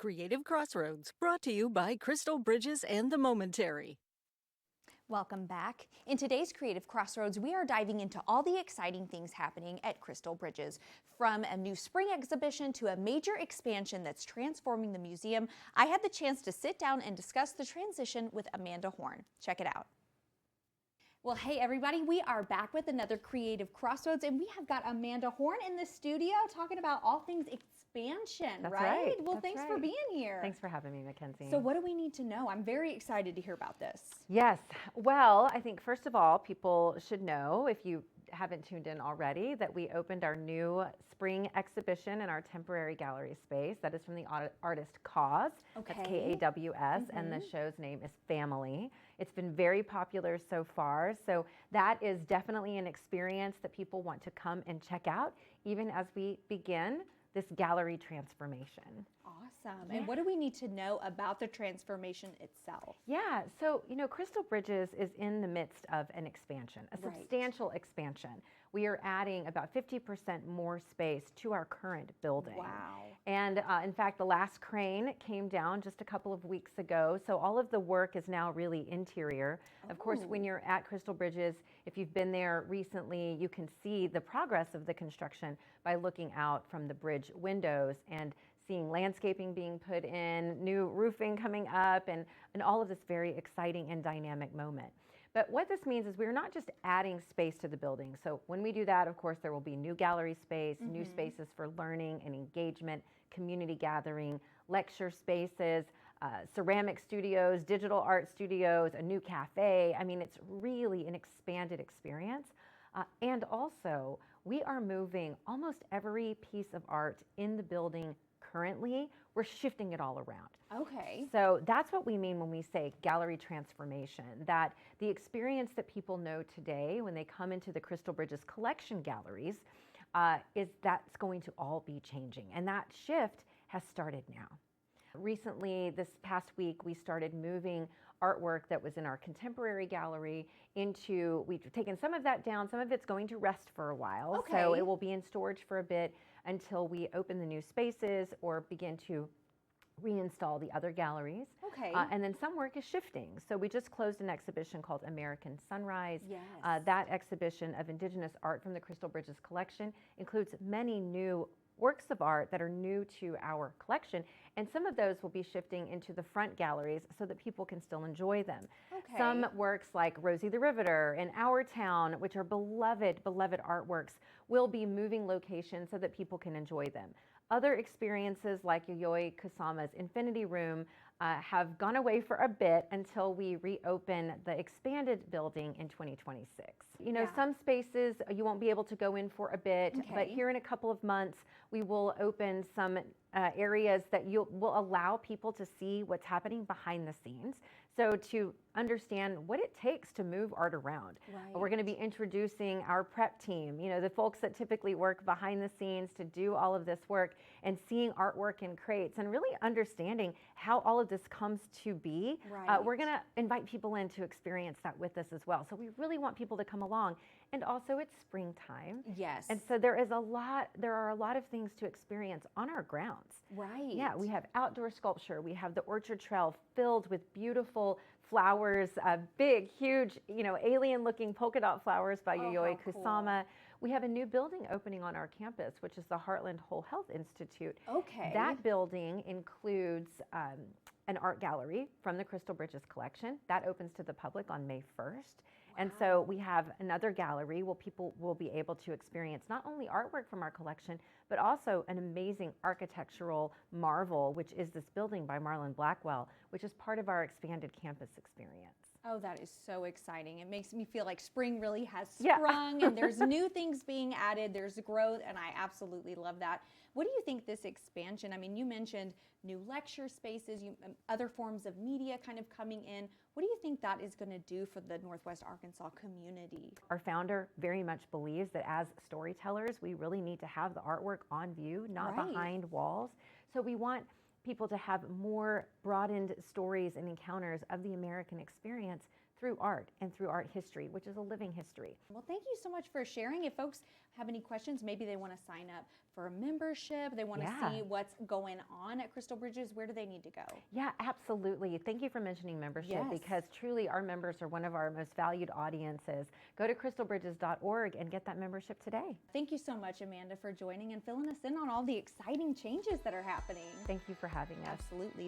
Creative Crossroads, brought to you by Crystal Bridges and The Momentary. Welcome back. In today's Creative Crossroads, we are diving into all the exciting things happening at Crystal Bridges. From a new spring exhibition to a major expansion that's transforming the museum, I had the chance to sit down and discuss the transition with Amanda Horn. Check it out. Well, hey everybody, we are back with another Creative Crossroads, and we have got Amanda Horn in the studio talking about all things expansion, That's right? right. Well, That's thanks right. for being here. Thanks for having me, Mackenzie. So what do we need to know? I'm very excited to hear about this. Yes. Well, I think first of all, people should know, if you haven't tuned in already, that we opened our new spring exhibition in our temporary gallery space. That is from the artist KAWS. Okay. That's KAWS, and the show's name is Family. It's been very popular so far. So that is definitely an experience that people want to come and check out, even as we begin this gallery transformation. Awesome. Yeah. And what do we need to know about the transformation itself? Yeah, so Crystal Bridges is in the midst of an expansion, a Right. substantial expansion. We are adding about 50% more space to our current building. Wow. And in fact, the last crane came down just a couple of weeks ago, so all of the work is now really interior. Of course, when you're at Crystal Bridges, if you've been there recently, you can see the progress of the construction by looking out from the bridge windows and seeing landscaping being put in, new roofing coming up, and all of this very exciting and dynamic moment. But what this means is we're not just adding space to the building. So when we do that, of course, there will be new gallery space, new spaces for learning and engagement, community gathering, lecture spaces, ceramic studios, digital art studios, a new cafe. I mean, it's really an expanded experience. And also, we are moving almost every piece of art in the building currently. We're shifting it all around. Okay. So that's what we mean when we say gallery transformation, that the experience that people know today when they come into the Crystal Bridges collection galleries is that's going to all be changing. And that shift has started now. Recently, this past week, we started moving artwork that was in our contemporary gallery into, we've taken some of that down, some of it's going to rest for a while. Okay. So it will be in storage for a bit until we open the new spaces or begin to reinstall the other galleries. Okay. And then some work is shifting. So we just closed an exhibition called American Sunrise. Yes. That exhibition of indigenous art from the Crystal Bridges collection includes many new works of art that are new to our collection, and some of those will be shifting into the front galleries so that people can still enjoy them. Okay. Some works like Rosie the Riveter and Our Town, which are beloved artworks, will be moving locations so that people can enjoy them. Other experiences like Yayoi Kusama's Infinity Room have gone away for a bit until we reopen the expanded building in 2026. Some spaces you won't be able to go in for a bit, but here in a couple of months, we will open some areas that will allow people to see what's happening behind the scenes. So to understand what it takes to move art around. Right. We're going to be introducing our prep team, the folks that typically work behind the scenes to do all of this work, and seeing artwork in crates and really understanding how all of this comes to be. Right. We're going to invite people in to experience that with us as well. So we really want people to come along. And also it's springtime. Yes. And so there are a lot of things to experience on our grounds. Right. Yeah, we have outdoor sculpture. We have the orchard trail filled with beautiful flowers, big, huge, alien-looking polka dot flowers by Yayoi Kusama. We have a new building opening on our campus, which is the Heartland Whole Health Institute. Okay. That building includes an art gallery from the Crystal Bridges collection. That opens to the public on May 1st. And so we have another gallery where people will be able to experience not only artwork from our collection, but also an amazing architectural marvel, which is this building by Marlon Blackwell, which is part of our expanded campus experience. Oh, that is so exciting. It makes me feel like spring really has Yeah. sprung and there's new things being added, there's growth, and I absolutely love that. What do you think this expansion, you mentioned new lecture spaces, other forms of media kind of coming in. What do you think that is going to do for the Northwest Arkansas community? Our founder very much believes that as storytellers, we really need to have the artwork on view, not Right. behind walls. So we want people to have more broadened stories and encounters of the American experience through art and through art history, which is a living history. Well, thank you so much for sharing. If folks have any questions, maybe they want to sign up for a membership, they want to see what's going on at Crystal Bridges, where do they need to go? Yeah, absolutely. Thank you for mentioning membership Yes. because truly our members are one of our most valued audiences. Go to crystalbridges.org and get that membership today. Thank you so much, Amanda, for joining and filling us in on all the exciting changes that are happening. Thank you for having us. Absolutely.